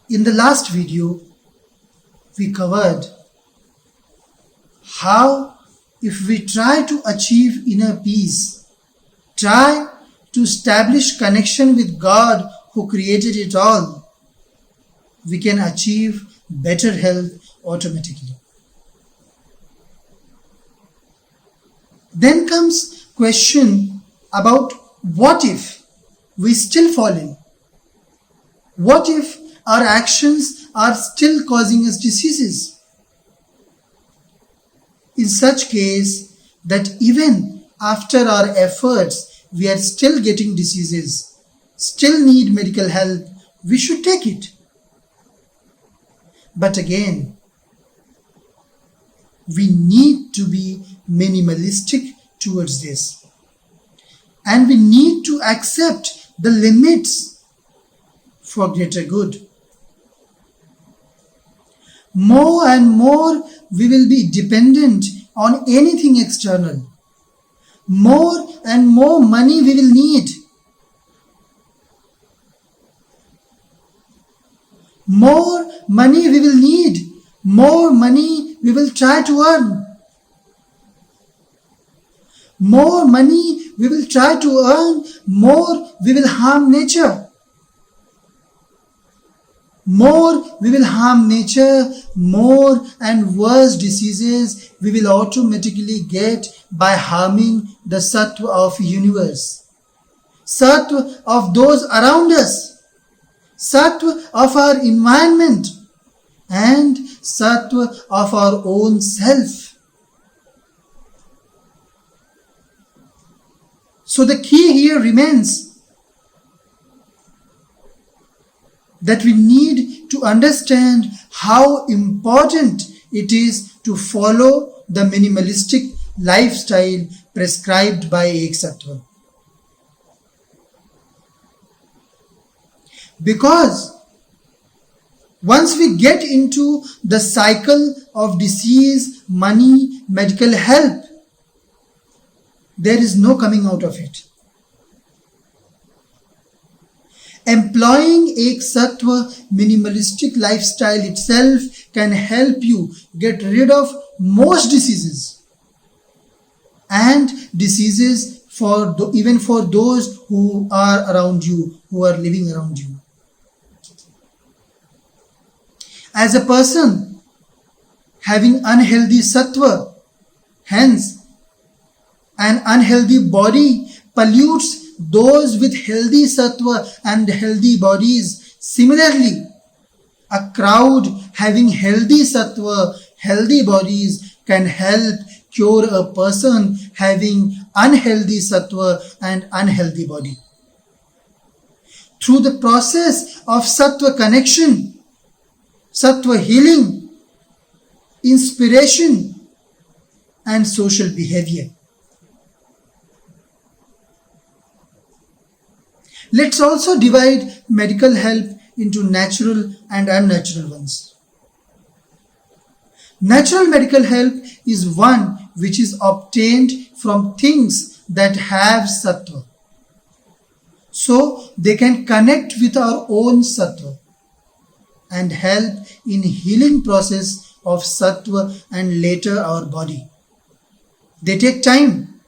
In the last video, we covered how if we try to achieve inner peace, try to establish connection with God who created it all, we can achieve better health automatically. Then comes question about what if we still fall in? What if our actions are still causing us diseases? In such case, that even after our efforts, we are still getting diseases, still need medical help, we should take it. But again, we need to be minimalistic towards this. And we need to accept the limits for greater good. More and more we will be dependent on anything external. More and more money we will need. More money we will need. More money we will try to earn. More money we will try to earn, more we will harm nature. More we will harm nature, more and worse diseases we will automatically get by harming the sattva of universe, sattva of those around us, sattva of our environment, and sattva of our own self. So the key here remains that we need to understand how important it is to follow the minimalistic lifestyle prescribed by Ek Sattva. Because once we get into the cycle of disease, money, medical help, there is no coming out of it. Employing Ek Sattva minimalistic lifestyle itself can help you get rid of most diseases and diseases even for those who are around you, who are living around you. As a person having unhealthy sattva, hence an unhealthy body pollutes those with healthy sattva and healthy bodies. Similarly, a crowd having healthy sattva, healthy bodies can help cure a person having unhealthy sattva and unhealthy body. Through the process of sattva connection, sattva healing, inspiration, and social behavior. Let's also divide medical help into natural and unnatural ones. Natural medical help is one which is obtained from things that have sattva. So they can connect with our own sattva and help in healing process of sattva and later our body. They take time,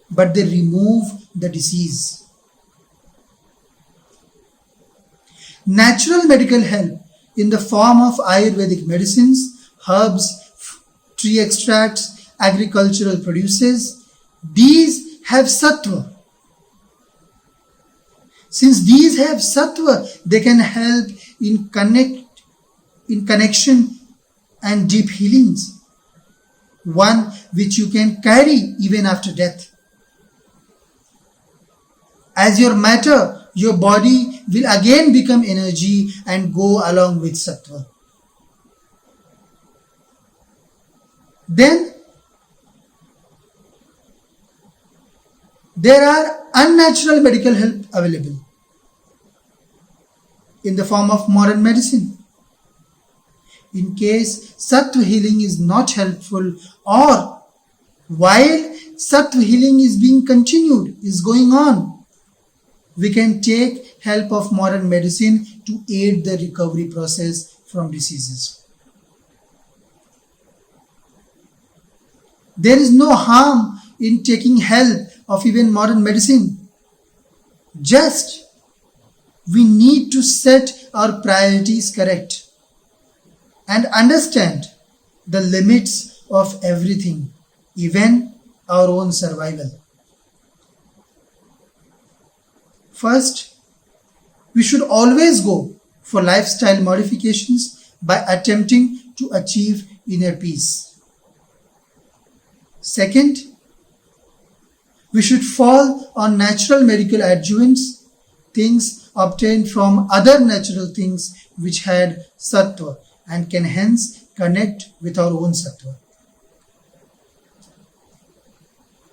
but they remove the disease. Natural medical help in the form of Ayurvedic medicines, herbs, tree extracts, agricultural produces, these have sattva. Since these have sattva, they can help in connection and deep healings, one which you can carry even after death. As your matter, your body will again become energy and go along with sattva. Then there are unnatural medical help available in the form of modern medicine. In case sattva healing is not helpful, or while sattva healing is being continued, is going on, We can take help of modern medicine to aid the recovery process from diseases. There is no harm in taking help of even modern medicine. Just we need to set our priorities correct and understand the limits of everything, even our own survival. First, we should always go for lifestyle modifications by attempting to achieve inner peace. Second, we should fall on natural medical adjuvants, things obtained from other natural things which had sattva and can hence connect with our own sattva.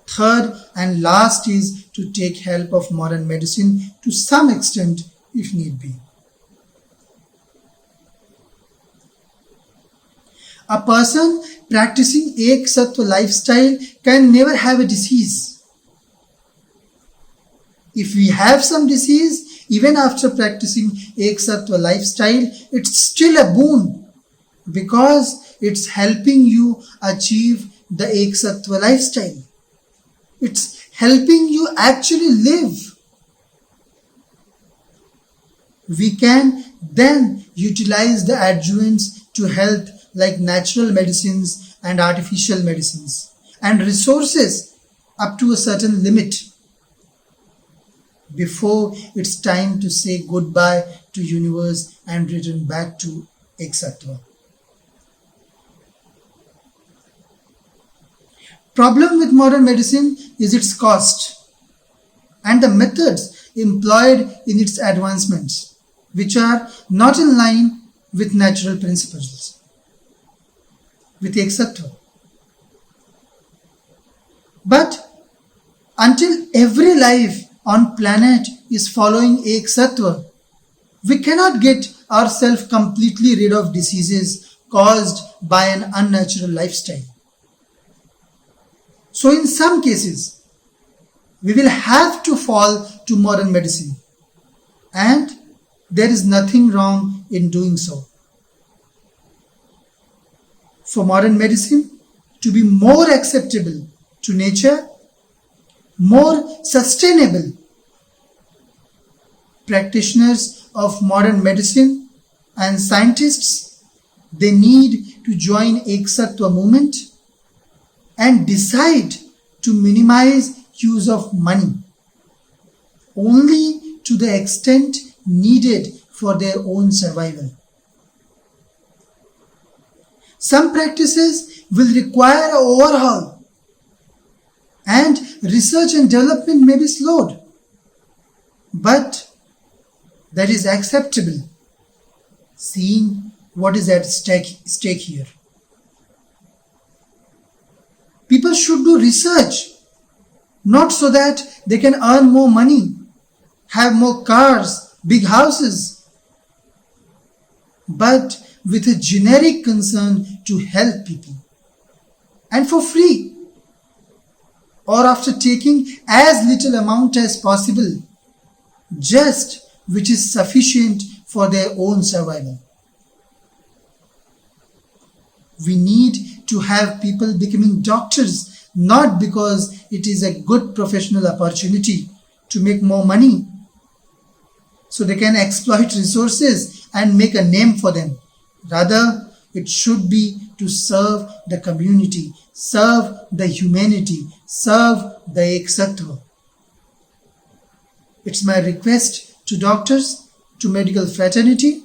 Third and last is to take help of modern medicine to some extent if need be. A person practicing Ek Sattva lifestyle can never have a disease. If we have some disease, even after practicing Ek Sattva lifestyle, it's still a boon because it's helping you achieve the Ek Sattva lifestyle. It's helping you actually live. We can then utilize the adjuvants to health like natural medicines and artificial medicines and resources up to a certain limit before it's time to say goodbye to universe and return back to Ek Sattva. Problem with modern medicine is its cost and the methods employed in its advancements, which are not in line with natural principles, with Ek Sattva. But until every life on planet is following Ek Sattva, we cannot get ourselves completely rid of diseases caused by an unnatural lifestyle. So in some cases, we will have to fall to modern medicine, and there is nothing wrong in doing so. For modern medicine to be more acceptable to nature, more sustainable, practitioners of modern medicine and scientists, they need to join Ek Sattva movement and decide to minimize use of money only to the extent needed for their own survival. Some practices will require an overhaul and research and development may be slowed, but that is acceptable seeing what is at stake here. People should do research, not so that they can earn more money, have more cars, big houses, but with a generic concern to help people and for free or after taking as little amount as possible, just which is sufficient for their own survival. We need to have people becoming doctors, not because it is a good professional opportunity to make more money so they can exploit resources and make a name for them. Rather, it should be to serve the community, serve the humanity, serve the Ek Sattva. It's my request to doctors, to medical fraternity,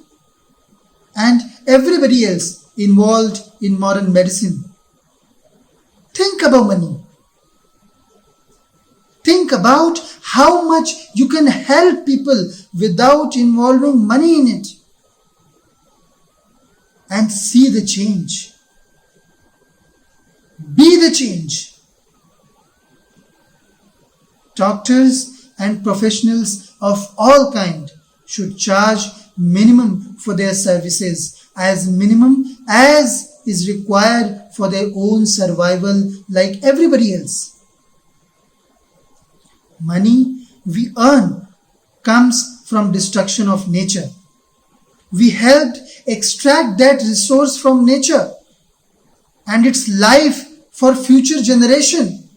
and everybody else involved in modern medicine. Think about money. Think about how much you can help people without involving money in it. And see the change. Be the change. Doctors and professionals of all kind should charge minimum for their services, as minimum as is required for their own survival like everybody else. Money we earn comes from destruction of nature. We helped extract that resource from nature and its life for future generation.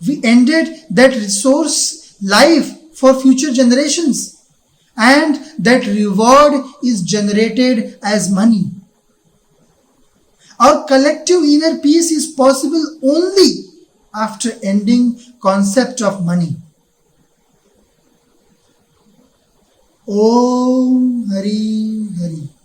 We ended that resource life for future generations, and that reward is generated as money. Our collective inner peace is possible only after ending concept of money. Om Hari Hari.